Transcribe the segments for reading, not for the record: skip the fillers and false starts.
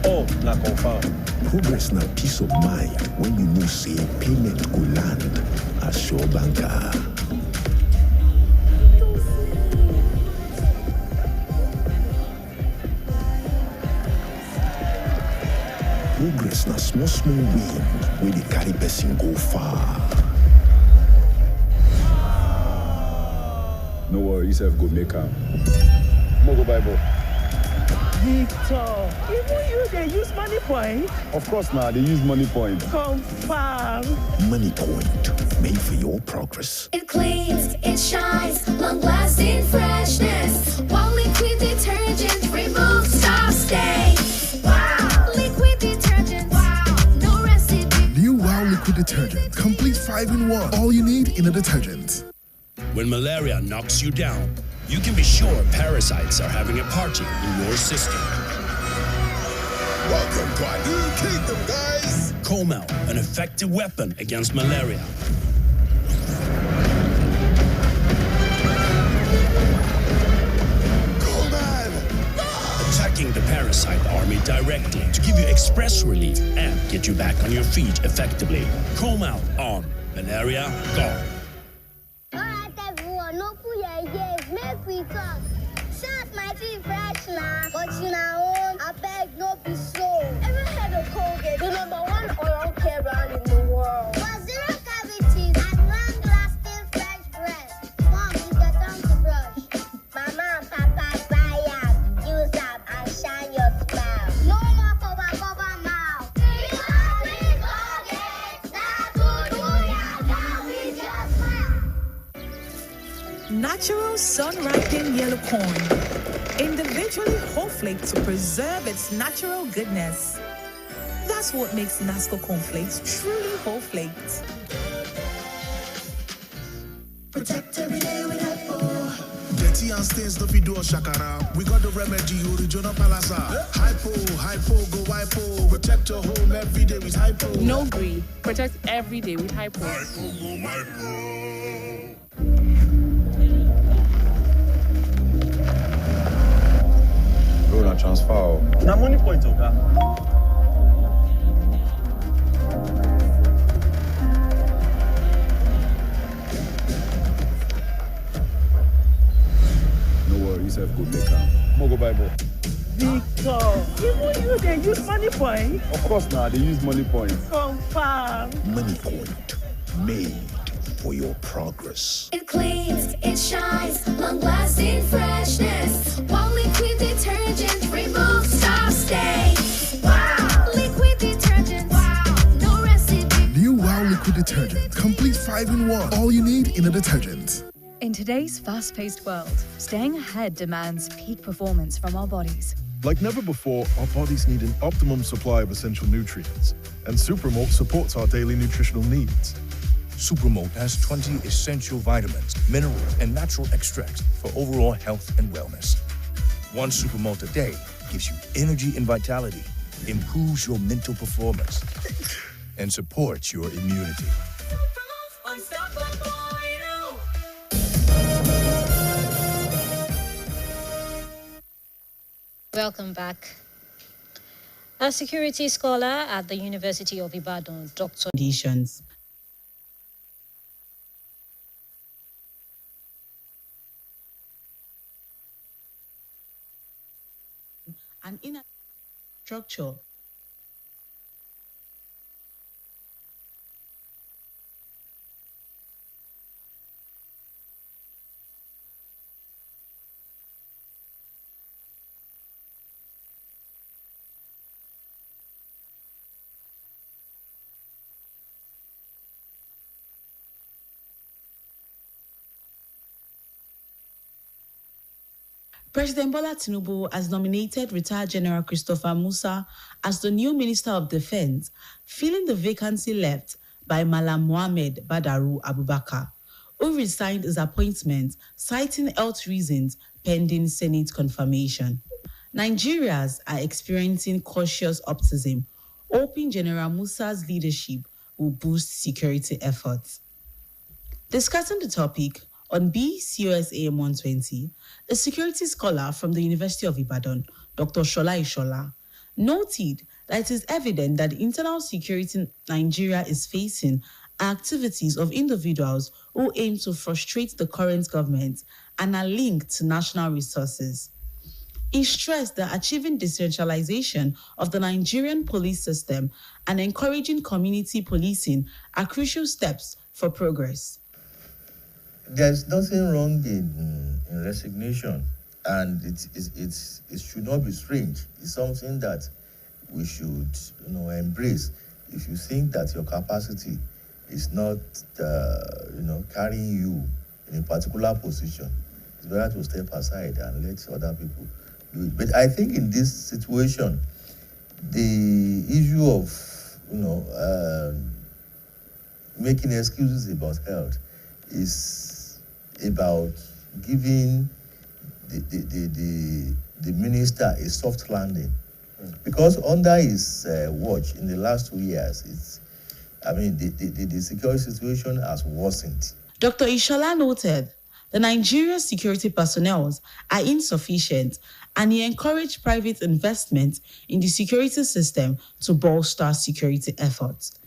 Oh, na confirm. Progress na peace of mind when you know say payment go land as Sure Banker. Progress na small win where the carry person go far. No worry, yourself go make am. Mo go Bible. Victor, even you they use money point? Of course now, they use money point. Confirm. Money Point, made for your progress. It cleans, it shines, long-lasting freshness. One liquid detergent removes soft stains. Wow! Liquid detergent. Wow! No residue. New Wow Liquid Detergent. Complete 5-in-1. All you need in a detergent. When malaria knocks you down, you can be sure parasites are having a party in your system. Welcome to a new kingdom, guys. Comel, an effective weapon against malaria. Attacking the parasite army directly to give you express relief and get you back on your feet effectively. Comel on malaria gone. Alright everyone, no put your ears, make we talk. Shout my teeth fresh now, but you know, I beg no be so. Ever heard of Colgate, the #1 oral care brand in the world? For zero cavities and long-lasting fresh breath. Mom, you get time to brush. Mama and Papa buy am, use am and shine your smile. No more cover mouth. Colgate, that's what we are done with your smile. Natural sun-ripened yellow corn, individually whole flaked to preserve its natural goodness. That's what makes Nasco cornflakes truly whole flaked. Protect every day with Hypo. Dirty and stains don't be do shakara. We got the remedy, original palasa. Hypo, go hypo. Protect your home every day with Hypo. No green. Protect every day with Hypo. Bro, na transfer. Na money point, Oga. No worry, yourself go make am. Mo go Bible. Victor, even you they use money point? Of course now, they use money point. Confirm. Money Point, made for your progress. It cleans, it shines, long-lasting freshness. One liquid detergent removes soft stains. Wow! Liquid detergent. Wow! No residue. New Wow Liquid Detergent. Complete 5-in-1. All you need in a detergent. In today's fast-paced world, staying ahead demands peak performance from our bodies. Like never before, our bodies need an optimum supply of essential nutrients, and Supermalt supports our daily nutritional needs. Supermalt has 20 essential vitamins, minerals, and natural extracts for overall health and wellness. One Supermalt a day gives you energy and vitality, improves your mental performance, and supports your immunity. Welcome back. A security scholar at the University of Ibadan, Dr. Conditions. And in a structure. President Bola Tinubu has nominated retired General Christopher Musa as the new Minister of Defense, filling the vacancy left by Malam Mohammed Badaru Abubakar, who resigned his appointment, citing health reasons pending Senate confirmation. Nigerians are experiencing cautious optimism, hoping General Musa's leadership will boost security efforts. Discussing the topic on BCOS AM 120, a security scholar from the University of Ibadan, Dr. Shola Ishola, noted that it is evident that the internal security Nigeria is facing are activities of individuals who aim to frustrate the current government and are linked to national resources. He stressed that achieving decentralization of the Nigerian police system and encouraging community policing are crucial steps for progress. There's nothing wrong in resignation, and it should not be strange. It's something that we should embrace. If you think that your capacity is not carrying you in a particular position, it's better to step aside and let other people do it. But I think in this situation, the issue of making excuses about health is about giving the minister a soft landing, because under his watch in the last 2 years, the security situation has worsened. Dr. Ishola noted the Nigerian security personnel are insufficient, and he encouraged private investment in the security system to bolster security efforts.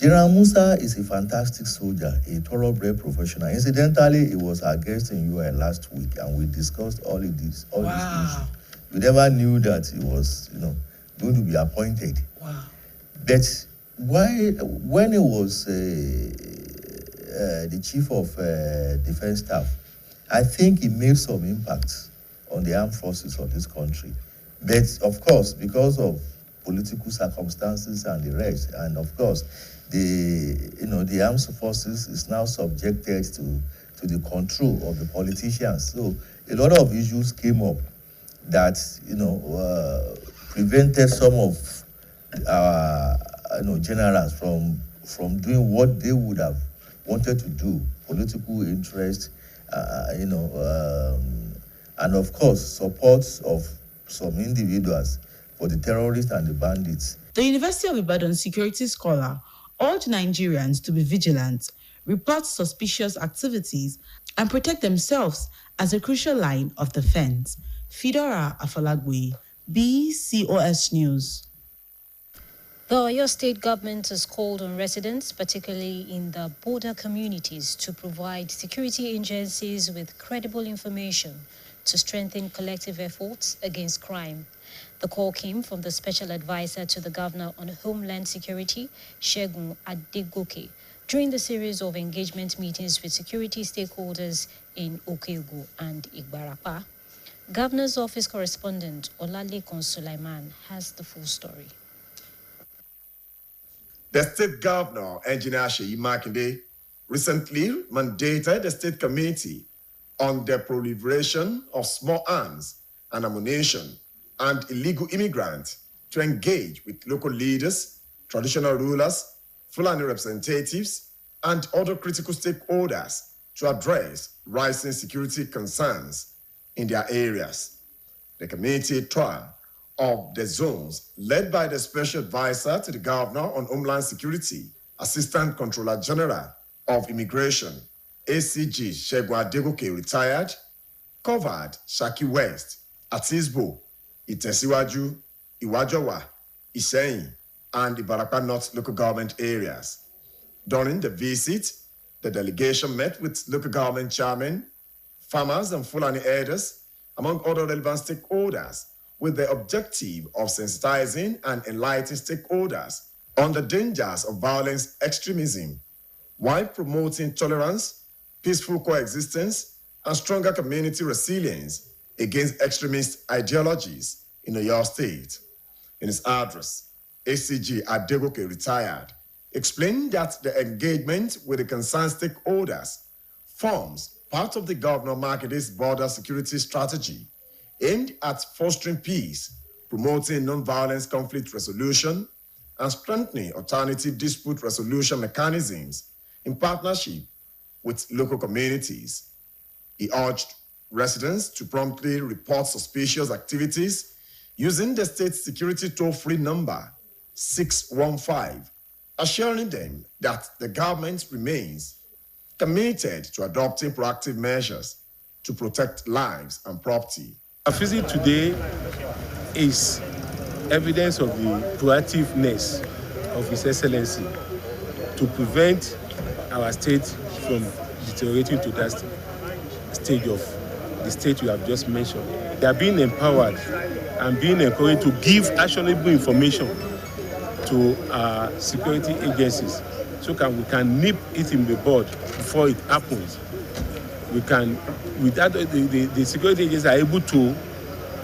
General Musa is a fantastic soldier, a thoroughbred professional. Incidentally, he was our guest in UN last week, and we discussed all these issues. We never knew that he was, going to be appointed. Wow. But when he was the chief of defense staff, I think he made some impact on the armed forces of this country. But of course, because of political circumstances and the rest, and of course, the armed forces is now subjected to the control of the politicians. So a lot of issues came up that prevented some of our generals from doing what they would have wanted to do. Political interest, and of course support of some individuals for the terrorists and the bandits. The University of Ibadan security scholar urged Nigerians to be vigilant, report suspicious activities, and protect themselves as a crucial line of defense. Fidora Afalagwe, BCOS News. The Oyo State government has called on residents, particularly in the border communities, to provide security agencies with credible information to strengthen collective efforts against crime. The call came from the Special Advisor to the Governor on Homeland Security, Segun Adegoke, during the series of engagement meetings with security stakeholders in Okego and Igbarapa. Governor's Office correspondent Olalekan Sulaiman has the full story. The state governor, Engineer Seyi Makinde, recently mandated the state committee on the proliferation of small arms and ammunition and illegal immigrants to engage with local leaders, traditional rulers, Fulani representatives, and other critical stakeholders to address rising security concerns in their areas. The committee trial of the zones led by the Special Advisor to the Governor on Homeland Security, Assistant Controller General of Immigration, ACG Segun Adegoke retired, covered Shaki West, Atisbo, Itesiwaju, Iwajowa, Iseyin, and Ibarapa North local government areas. During the visit, the delegation met with local government chairmen, farmers and Fulani elders, among other relevant stakeholders, with the objective of sensitizing and enlightening stakeholders on the dangers of violence extremism, while promoting tolerance, peaceful coexistence, and stronger community resilience against extremist ideologies in Oyo State. In his address, ACG Adegoke retired, explained that the engagement with the concerned stakeholders forms part of the Governor Makinde's border security strategy aimed at fostering peace, promoting non-violence conflict resolution, and strengthening alternative dispute resolution mechanisms in partnership with local communities. He urged residents to promptly report suspicious activities using the state security toll-free number 615, assuring them that the government remains committed to adopting proactive measures to protect lives and property. Our visit today is evidence of the proactiveness of His Excellency to prevent our state from deteriorating to that stage of the state you have just mentioned. They are being empowered and being encouraged to give actionable information to our security agencies so we can nip it in the bud before it happens. We can, with that, the security agencies are able to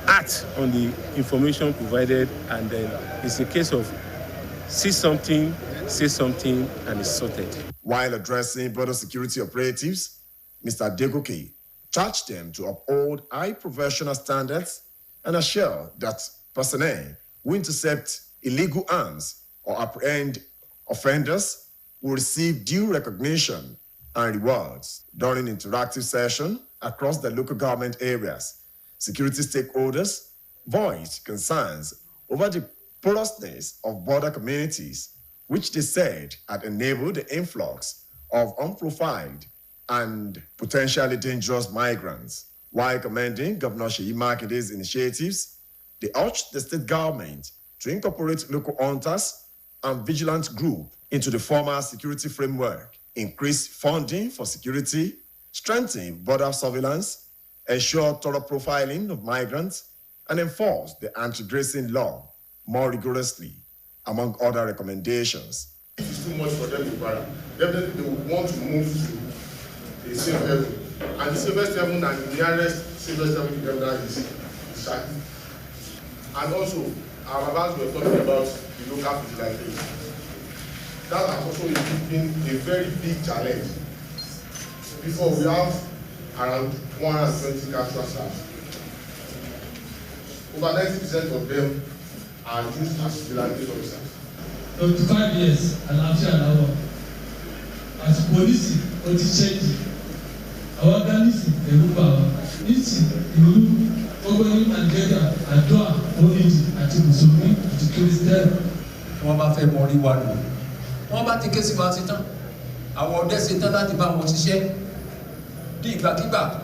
act on the information provided, and then it's a case of see something, say something, and it's sorted. While addressing border security operatives, Mr. Degoke charged them to uphold high professional standards and assure that personnel who intercept illegal arms or apprehend offenders will receive due recognition and rewards. During interactive session across the local government areas, security stakeholders voiced concerns over the porousness of border communities, which they said had enabled the influx of unprofiled and potentially dangerous migrants. While commending Governor Seyi Makinde's initiatives, they urged the state government to incorporate local hunters and vigilant groups into the formal security framework, increase funding for security, strengthen border surveillance, ensure thorough profiling of migrants, and enforce the anti-grazing law more rigorously, among other recommendations. It's too much for them to para. Definitely they will want to move to a safe heaven. And the safest heaven and the nearest safest heaven to them that is Shaki. And also, our babas were talking about the local fertilization. That has also been a very big challenge. Before we have around 120 casual staff. Over 90% of them are used as vigilante officers. 25 years, àlàáfíà làwọn. As police, ó ti change. Àwọn Ghanaians ẹ̀rù bà wá. Nísì ìlú ọgbẹ́ni Nàìjíríà, àdúrà, onídìí àti Mùsùlùmí àti Kìrìsìtẹ́nì. Wọ́n bá fẹ́ mọ orí wa lò. Wọ́n bá ti ké sí wa sí tán. Àwọn ọdẹ ṣe tán láti bá wọn ṣiṣẹ́ ní ìgbàkígbà.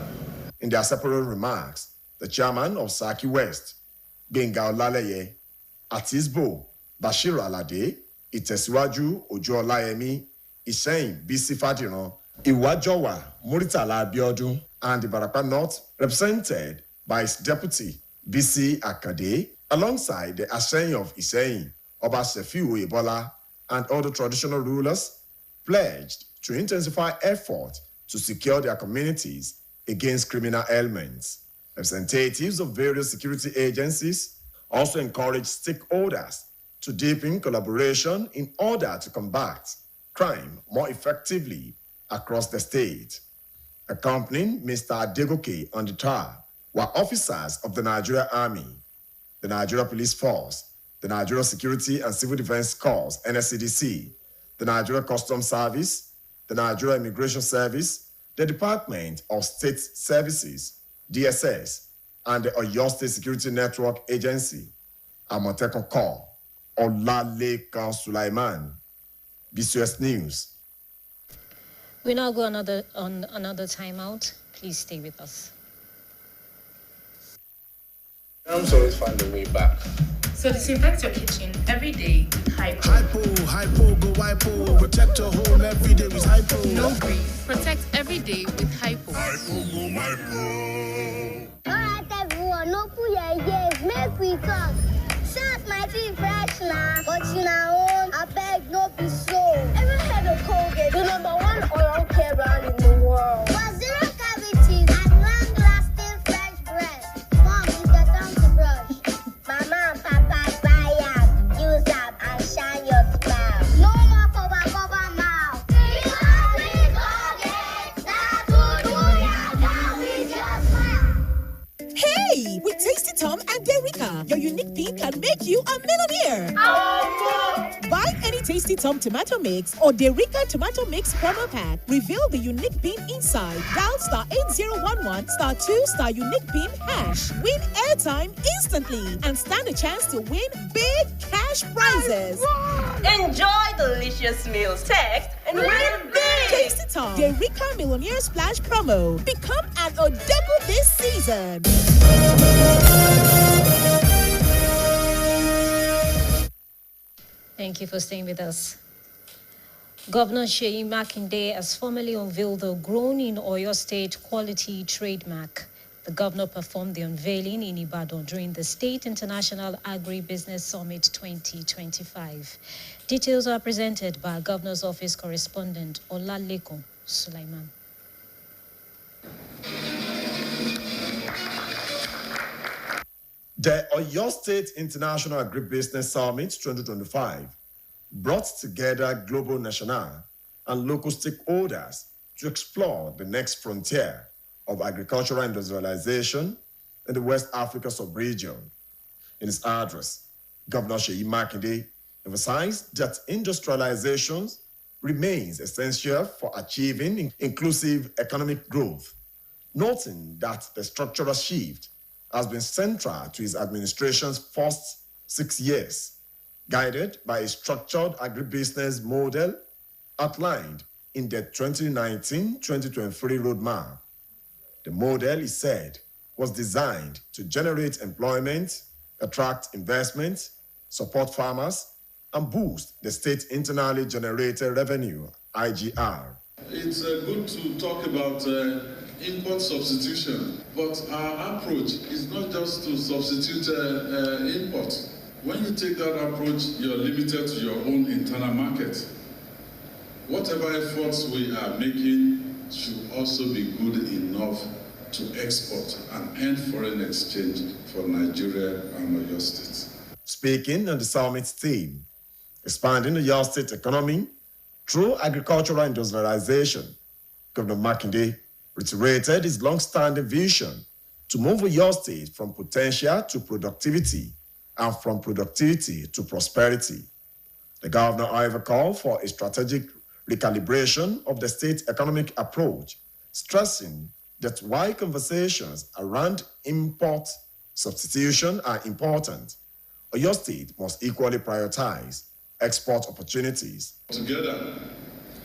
In their separate remarks, the chairman of Saki West, Gbenga Olaleye, Atisbo, Bashir Alade, Ìtẹ̀síwájú Òjó Ọláyẹmí, Ìṣẹ́yìn Bísí Fádìran, Ìwájọwà Muritala Abiodun, and Ìbàràpá North, represented by its deputy, Bísí Akande, alongside the Àṣẹ̀yìn of Ìṣẹ́yìn, Ọba Sefiu Oyèbọ́lá, and other traditional rulers, pledged to intensify effort to secure their communities against criminal elements. Representatives of various security agencies also encouraged stakeholders to deepen collaboration in order to combat crime more effectively across the state. Accompanying Mr. Adegoke on the tour were officers of the Nigeria Army, the Nigeria Police Force, the Nigeria Security and Civil Defense Corps, NSCDC, the Nigeria Customs Service, the Nigeria Immigration Service, the Department of State Services, DSS, and the Oyo State Security Network Agency, Amotekun Corps, Olalekan Sulaiman, BCOS News. We now go on another timeout. Please stay with us. Parents always find a way back. So disinfect your kitchen every day with Hypo. Hypo, go Hypo. Protect your home every day with Hypo. No grief. Protect every day with Hypo. Alright everyone, no put your ears, make we talk. Shout my teeth fresh now, but you know, I beg no be so. Ever heard of Colgate, the #1 oral care brand in the world? For zero cavities and long-lasting fresh breath. Mom, it's your time to brush. Mama and Papa buy up, use up, and shine your smile. No more cover mouth. With Colgate, that's what we just smile. Hey, with Tasty Tom and Derica, your unique pin can make you a millionaire. Buy any Tasty Tom tomato mix or Derica tomato mix promo pack. Reveal the unique pin inside. Dial *8011 *2 unique pin hash. Win airtime instantly and stand a chance to win big cash prizes. Enjoy delicious meals. Text and win big. Tasty Tom, Derica Millionaire Splash promo. Become an double this season. Thank you for staying with us. Governor Seyi Makinde has formally unveiled the Grown in Oyo State Quality Trademark. The governor performed the unveiling in Ibadan during the State International Agribusiness Summit 2025. Details are presented by Governor's Office correspondent Olaleko Sulaiman. The Oyo State International Agribusiness Summit 2025 brought together global, national, and local stakeholders to explore the next frontier of agricultural industrialization in the West Africa sub-region. In his address, Governor Seyi Makinde emphasized that industrialization remains essential for achieving inclusive economic growth, noting that the structural shift has been central to his administration's first 6 years, guided by a structured agribusiness model outlined in the 2019-2023 roadmap. The model, he said, was designed to generate employment, attract investment, support farmers, and boost the state's internally generated revenue, IGR. It's good to talk about import substitution, but our approach is not just to substitute import. When you take that approach, you're limited to your own internal market. Whatever efforts we are making should also be good enough to export and earn foreign exchange for Nigeria and Oyo State. Speaking on the summit's theme, expanding the Oyo State economy through agricultural industrialization, Governor Makinde reiterated his long-standing vision to move Oyo State from potential to productivity and from productivity to prosperity. The governor, however, called for a strategic recalibration of the state's economic approach, stressing that while conversations around import substitution are important, Oyo State must equally prioritize export opportunities. Together,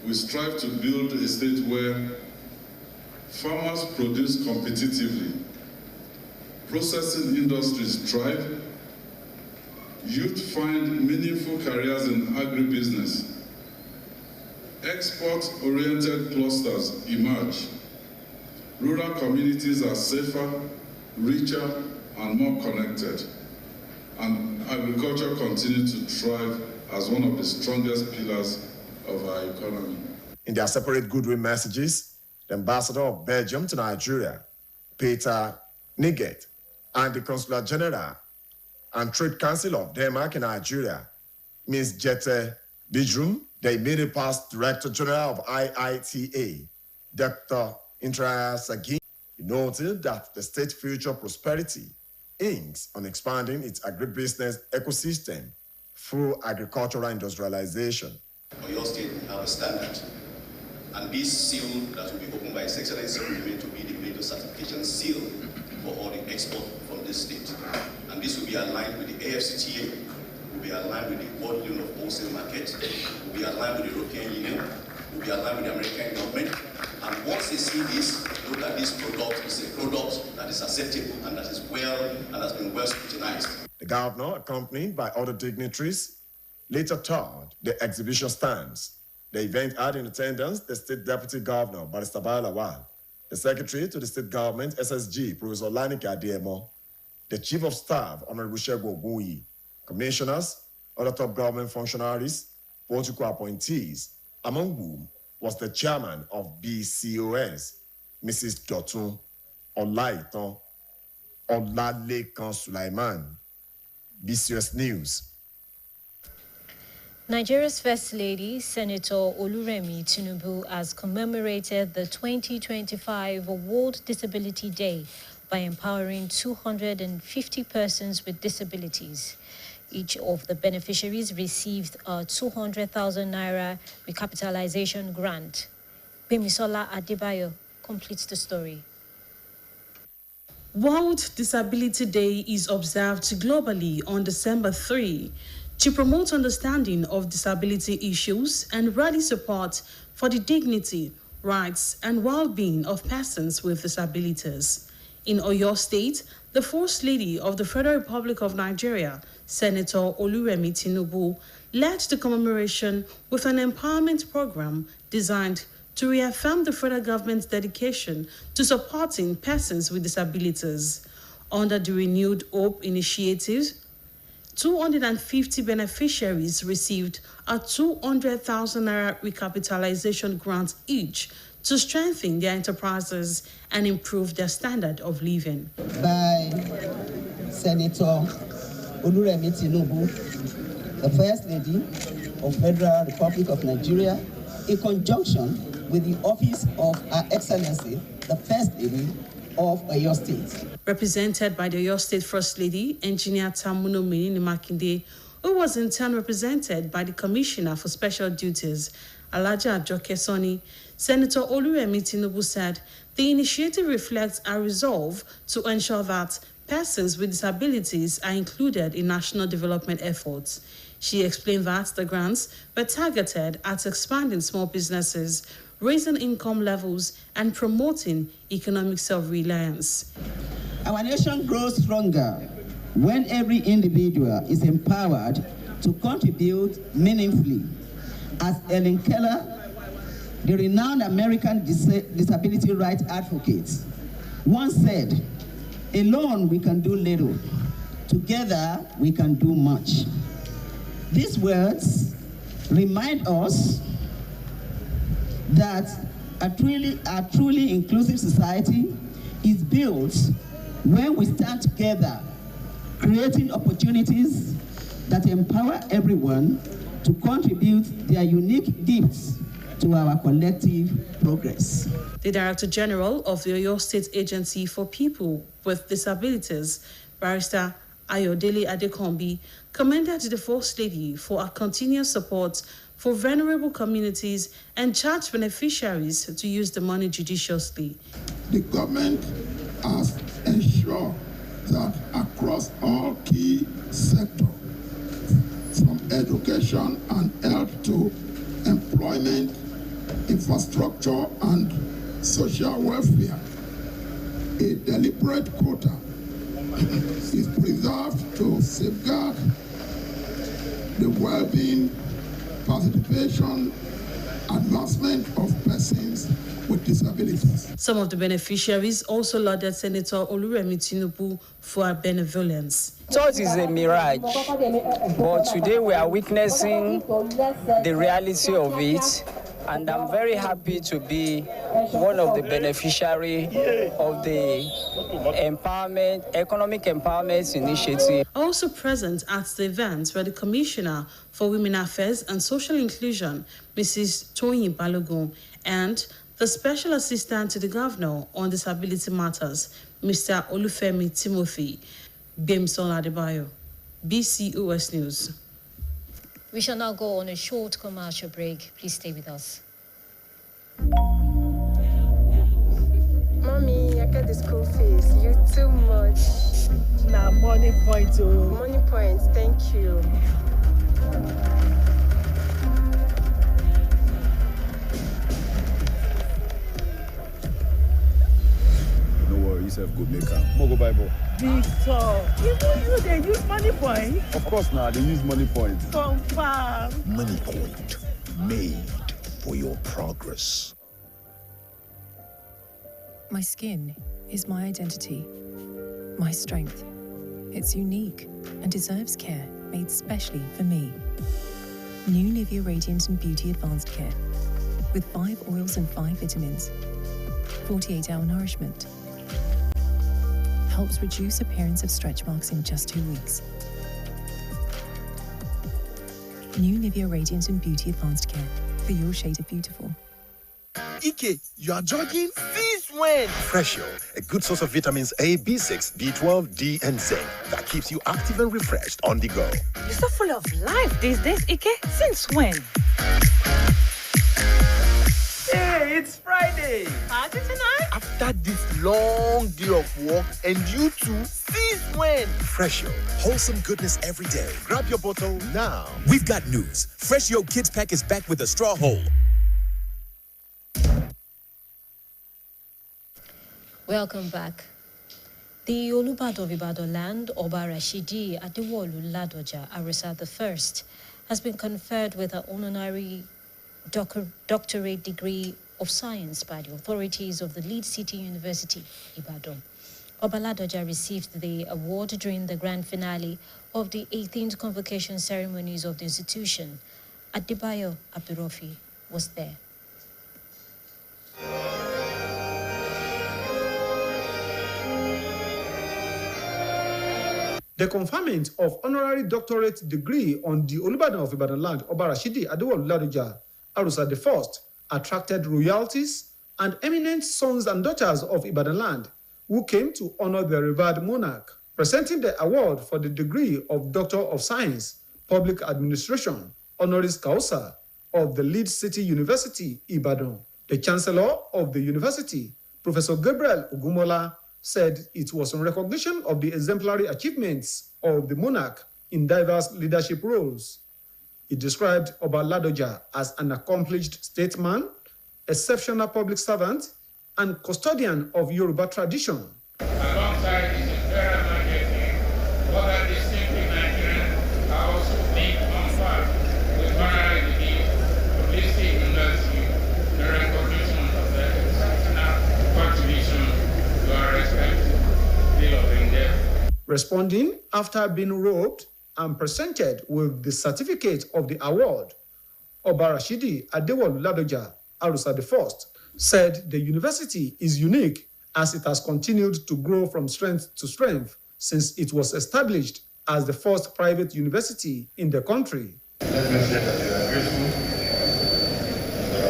we strive to build a state where farmers produce competitively, processing industries thrive, youth find meaningful careers in agribusiness, export-oriented clusters emerge, rural communities are safer, richer, and more connected, and agriculture continues to thrive as one of the strongest pillars of our economy. In their separate goodwill messages, the ambassador of Belgium to Nigeria, Peter Niget, and the Consular General and Trade Council of Denmark in Nigeria, Ms. Jette Bijrum, the immediate past Director General of IITA, Dr. Intraya Sagin, noted that the state's future prosperity aims on expanding its agribusiness ecosystem through agricultural industrialization. Oyo State have a standard, and this seal that will be opened by His Excellency will remain to be the major certification seal for all the export from this state. And this will be aligned with the AFCTA, will be aligned with the World Union of Wholesale Markets, will be aligned with the European Union, will be aligned with the American government. And once they see this, know that this product is a product that is acceptable and that is well and has been well scrutinized. The governor, accompanied by other dignitaries, later toured the exhibition stands. The event had in attendance the State Deputy Governor, Barrister Lawal, the Secretary to the State Government, SSG, Professor Lanike Ademo, the Chief of Staff, Honorable Shego Ogunyi, commissioners, other top government functionaries, political appointees, among whom was the chairman of BCOS, Mrs. Dotun Olaitan Olalekan Sulaiman. BCOS News. Nigeria's First Lady, Senator Oluremi Tinubu, has commemorated the 2025 World Disability Day by empowering 250 persons with disabilities. Each of the beneficiaries received a 200,000 naira recapitalization grant. Bemisola Adebayo completes the story. World Disability Day is observed globally on December 3 to promote understanding of disability issues and rally support for the dignity, rights, and well-being of persons with disabilities. In Oyo State, the First Lady of the Federal Republic of Nigeria, Senator Oluremi Tinubu, led the commemoration with an empowerment program designed to reaffirm the federal government's dedication to supporting persons with disabilities. Under the Renewed Hope initiative, 250 beneficiaries received a 200,000 naira recapitalization grant each to strengthen their enterprises and improve their standard of living. By Senator Oluremi Tinubu, the First Lady of Federal Republic of Nigeria, in conjunction with the Office of Her Excellency, the First Lady of Oyo State. Represented by the Oyo State First Lady, Engineer Tamuno Menini Makinde, who was in turn represented by the Commissioner for Special Duties, Alaja Ajoke Soni, Senator Oluremi Tinubu said the initiative reflects a resolve to ensure that persons with disabilities are included in national development efforts. She explained that the grants were targeted at expanding small businesses, raising income levels, and promoting economic self-reliance. Our nation grows stronger when every individual is empowered to contribute meaningfully. As Ellen Keller, the renowned American disability rights advocate, once said, "Alone we can do little, together we can do much." These words remind us that a truly inclusive society is built when we stand together, creating opportunities that empower everyone to contribute their unique gifts to our collective progress. The Director General of the Oyo State Agency for People with Disabilities, Barrister Ayodele Adekombi, commended the First Lady for her continuous support for vulnerable communities and charged beneficiaries to use the money judiciously. The government has ensured that across all key sectors, from education and health to employment, infrastructure, and social welfare, a deliberate quota is preserved to safeguard the well-being, participation, advancement of persons with disabilities. Some of the beneficiaries also lauded Senator Oluremi Tinubu for her benevolence. Church is a mirage, but today we are witnessing the reality of it, and I'm very happy to be one of the beneficiaries of the economic empowerment initiative. Also present at the event were the Commissioner for Women Affairs and Social Inclusion, Mrs. Toyin Balogun, and the Special Assistant to the Governor on Disability Matters, Mr. Olufemi Timothy. Bimson Adebayo, BCOS News. We shall now go on a short commercial break. Please stay with us. Mommy, I get the school fees. You too much. Nah, money points. Money points, thank you. No worry, yourself go make am. Go Bible. Victor, even you, they use money point. Of course now, they use money point. Confirm. Money point, made for your progress. My skin is my identity, my strength. It's unique and deserves care made specially for me. New Nivea Radiant and Beauty Advanced Care with 5 oils and 5 vitamins. 48-hour nourishment. Helps reduce appearance of stretch marks in just 2 weeks. New Nivea Radiant and Beauty Advanced Care for your shade of beautiful. Ike, you are jogging? Since when? Freshio, a good source of vitamins A, B6, B12, D, and zinc that keeps you active and refreshed on the go. You're so full of life these days, Ike. Since when? Hey, it's Friday. Party tonight? After this long day of work, and you too, since when? Freshio, wholesome goodness every day. Grab your bottle now. We've got news. Freshio Kids Pack is back with a straw hole. Welcome back. The Olubadan of Ibadan land, Oba Rashidi Adewolu Ladoja Arisa I, has been conferred with an honorary doctorate degree of science by the authorities of the Lead City University, Ibadan. Oba Ladoja received the award during the grand finale of the 18th convocation ceremonies of the institution. Adebayo Abdurrafi was there. The conferment of honorary doctorate degree on the Olubadan of Ibadan land, Oba Rashidi Adewolu Ladoja Arusa I, attracted royalties and eminent sons and daughters of Ibadan land who came to honor the revered monarch. Presenting the award for the degree of Doctor of Science, Public Administration, honoris causa of the Lead City University, Ibadan. The Chancellor of the university, Professor Gabriel Ogumola, said it was in recognition of the exemplary achievements of the monarch in diverse leadership roles. He described Oba Ladoja as an accomplished statesman, exceptional public servant, and custodian of Yoruba tradition. Alongside his imperial majesty, other distinctive Nigerians are also being conferred with honorary degrees from this state university in recognition of their exceptional contribution to our respective field of endeavor. Responding after being robed and presented with the certificate of the award, Oba Rashidi Adewolu Ladoja Arusa I said the university is unique as it has continued to grow from strength to strength since it was established as the first private university in the country. Let me say that we are grateful for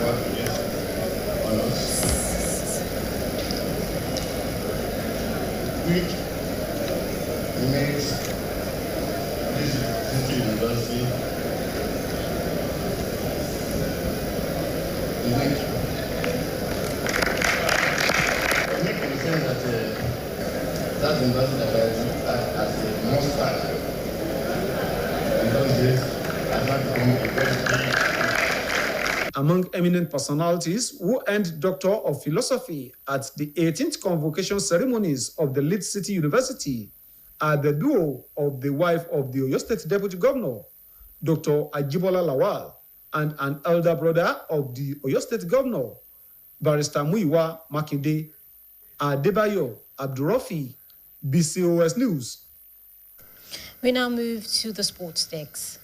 what honors, which makes this university unique. Unique in the sense that that university that I looked at as a monster in those days has not become a very big. Among eminent personalities who earned Doctor of Philosophy at the 18th convocation ceremonies of the Lead City University are the duo of the wife of the Oyo State Deputy Governor, Dr. Ajibola Lawal, and an elder brother of the Oyo State Governor, Barrister Muyiwa Makinde. Adebayo Abdurrafi, BCOS News. We now move to the sports desk.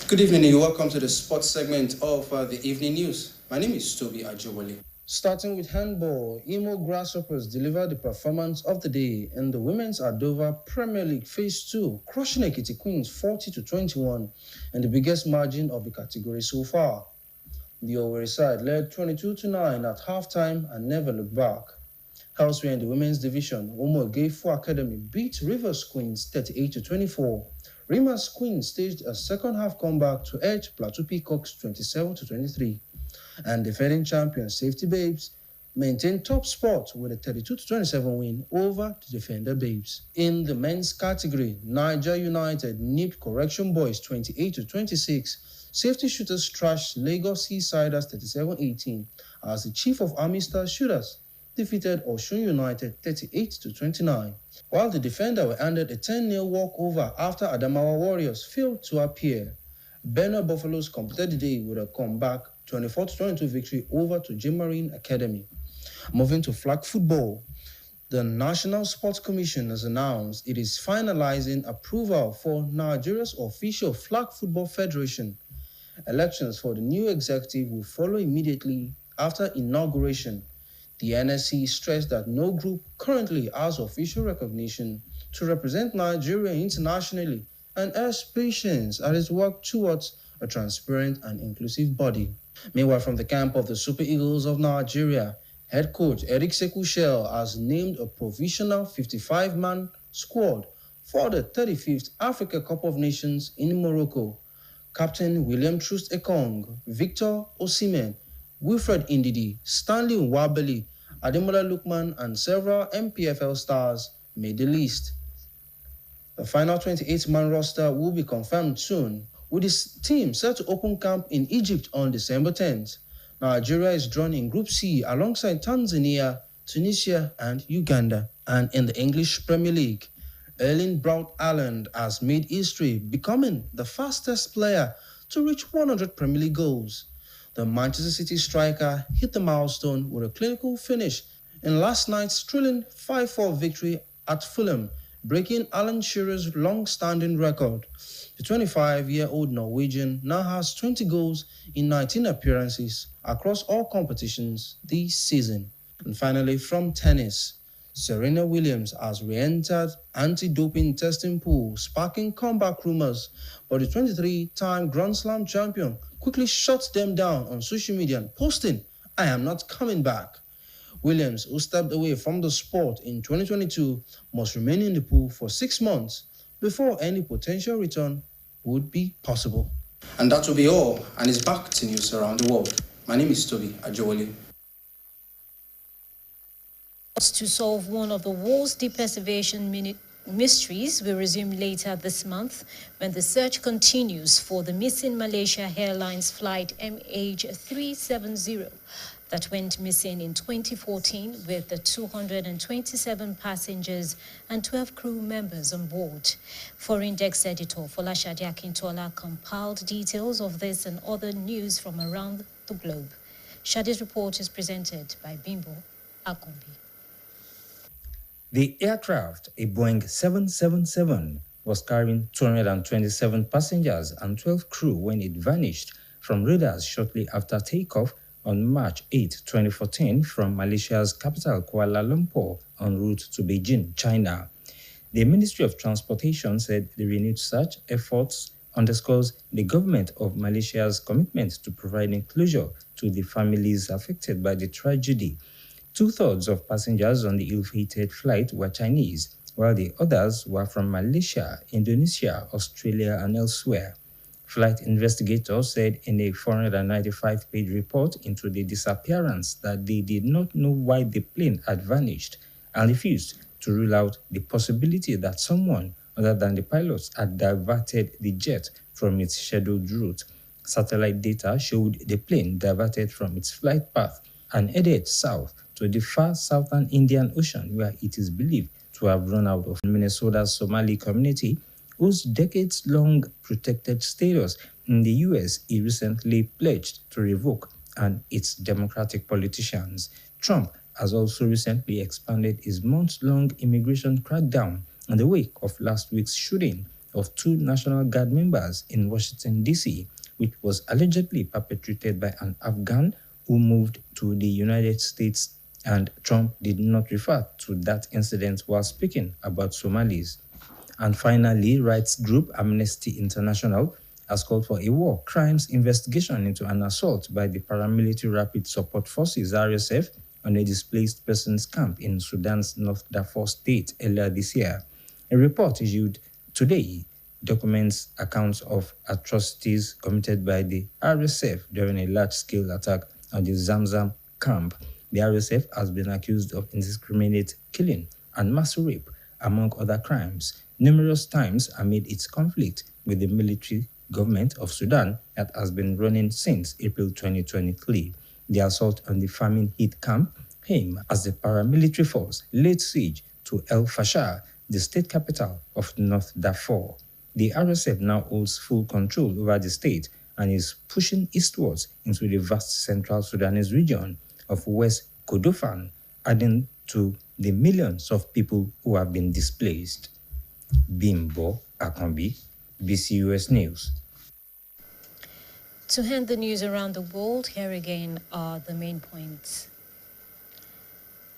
Good evening and welcome to the sports segment of the evening news. My name is Toby Ajowale. Starting with handball, Imo Grasshoppers delivered the performance of the day in the Women's Adova Premier League Phase 2, crushing Ekiti Queens 40-21 in the biggest margin of the category so far. The Owerri side led 22-9 at halftime and never looked back. Elsewhere in the women's division, Omo Gefu Academy beat Rivers Queens 38-24. Rimas Queens staged a second-half comeback to edge Plateau Peacocks 27-23. And defending champion Safety Babes maintained top spot with a 32-27 win over the Defender Babes. In the men's category, Niger United nipped Correction Boys 28-26. Safety Shooters trashed Lagos Seasiders 37-18 as the Chief of Army Star Shooters defeated Osun United 38-29. While the Defender were handed a 10-0 walkover after Adamawa Warriors failed to appear. Benue Buffaloes completed the day with a comeback 24-22 victory over to J Marine Academy. Moving to flag football, the National Sports Commission has announced it is finalizing approval for Nigeria's official Flag Football Federation. Elections for the new executive will follow immediately after inauguration. The NSC stressed that no group currently has official recognition to represent Nigeria internationally and urged patience as it works towards a transparent and inclusive body. Meanwhile, from the camp of the Super Eagles of Nigeria, head coach Eric Sekushel has named a provisional 55-man squad for the 35th Africa Cup of Nations in Morocco. Captain William Troost Ekong, Victor Osimhen, Wilfred Ndidi, Stanley Nwabali, Ademola Lookman, and several MPFL stars made the list. The final 28-man roster will be confirmed soon, with his team set to open camp in Egypt on December 10th. Nigeria is drawn in Group C alongside Tanzania, Tunisia, and Uganda. And in the English Premier League, Erling Braut Haaland has made history, becoming the fastest player to reach 100 Premier League goals. The Manchester City striker hit the milestone with a clinical finish in last night's thrilling 5-4 victory at Fulham, breaking Alan Shearer's long-standing record. The 25-year-old Norwegian now has 20 goals in 19 appearances across all competitions this season. And finally, from tennis, Serena Williams has re-entered anti-doping testing pool, sparking comeback rumors, but the 23-time Grand Slam champion quickly shuts them down on social media and posting, "I am not coming back." Williams, who stepped away from the sport in 2022, must remain in the pool for 6 months before any potential return would be possible. And that will be all, and it's back to news around the world. My name is Toby Ajowole. To solve one of the world's deepest aviation mysteries will resume later this month when the search continues for the missing Malaysia Airlines flight MH370 that went missing in 2014 with the 227 passengers and 12 crew members on board. Foreign Desk editor Folashade Akintola compiled details of this and other news from around the globe. Shade's report is presented by Bimbo Akombi. The aircraft, a Boeing 777, was carrying 227 passengers and 12 crew when it vanished from radars shortly after takeoff on March 8, 2014 from Malaysia's capital Kuala Lumpur en route to Beijing, China. The Ministry of Transportation said the renewed search efforts underscores the government of Malaysia's commitment to providing closure to the families affected by the tragedy. 2/3 of passengers on the ill-fated flight were Chinese, while the others were from Malaysia, Indonesia, Australia, and elsewhere. Flight investigators said in a 495-page report into the disappearance that they did not know why the plane had vanished and refused to rule out the possibility that someone other than the pilots had diverted the jet from its scheduled route. Satellite data showed the plane diverted from its flight path and headed south to the far southern Indian Ocean, where it is believed to have run out of Minnesota's Somali community, whose decades-long protected status in the U.S. he recently pledged to revoke, and its Democratic politicians. Trump has also recently expanded his months-long immigration crackdown in the wake of last week's shooting of 2 National Guard members in Washington, D.C., which was allegedly perpetrated by an Afghan who moved to the United States, and Trump did not refer to that incident while speaking about Somalis. And finally, rights group Amnesty International has called for a war crimes investigation into an assault by the paramilitary Rapid Support Forces, RSF, on a displaced persons camp in Sudan's North Darfur state earlier this year. A report issued today documents accounts of atrocities committed by the RSF during a large-scale attack on the Zamzam camp. The RSF has been accused of indiscriminate killing and mass rape, among other crimes, numerous times amid its conflict with the military government of Sudan that has been running since April 2023. The assault on the famine-hit camp came as the paramilitary force laid siege to El Fasher, the state capital of North Darfur. The RSF now holds full control over the state and is pushing eastwards into the vast central Sudanese region of West Kordofan, adding to the millions of people who have been displaced. Bimbo Akombi, BCOS News. To end the news around the world, here again are the main points.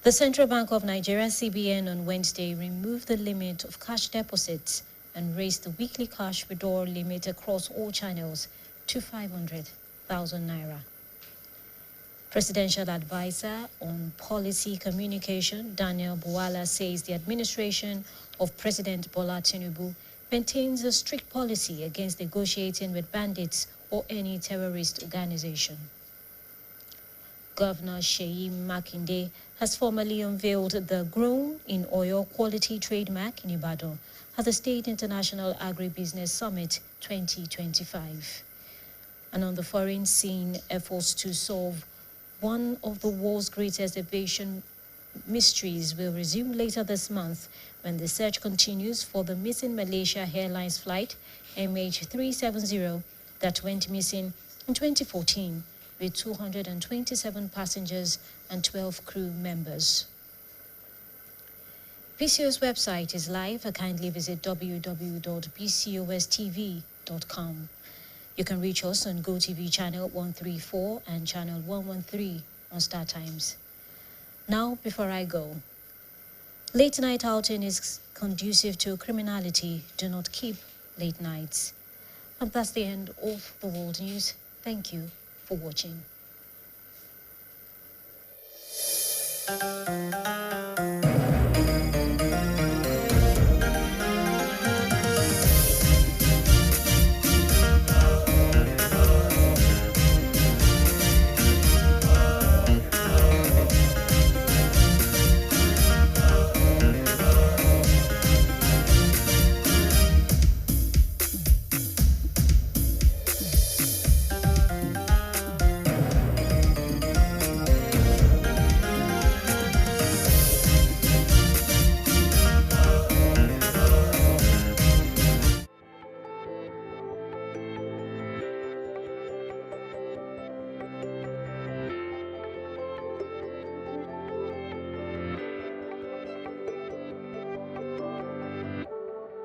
The Central Bank of Nigeria, CBN, on Wednesday removed the limit of cash deposits and raised the weekly cash withdrawal limit across all channels to 500,000 naira. Presidential Advisor on Policy Communication, Daniel Buwala, says the administration of President Bola Tinubu maintains a strict policy against negotiating with bandits or any terrorist organization. Governor Seyi Makinde has formally unveiled the Grown in Oil Quality trademark in Ibadan at the State International Agribusiness Summit 2025. And on the foreign scene, efforts to solve one of the world's greatest aviation mysteries will resume later this month when the search continues for the missing Malaysia Airlines flight MH370 that went missing in 2014 with 227 passengers and 12 crew members. BCOS website is live. Kindly visit www.bcostv.com. You can reach us on GoTV channel 134 and channel 113 on Star Times. Now, before I go, late night outing is conducive to criminality. Do not keep late nights. And that's the end of the world news. Thank you for watching.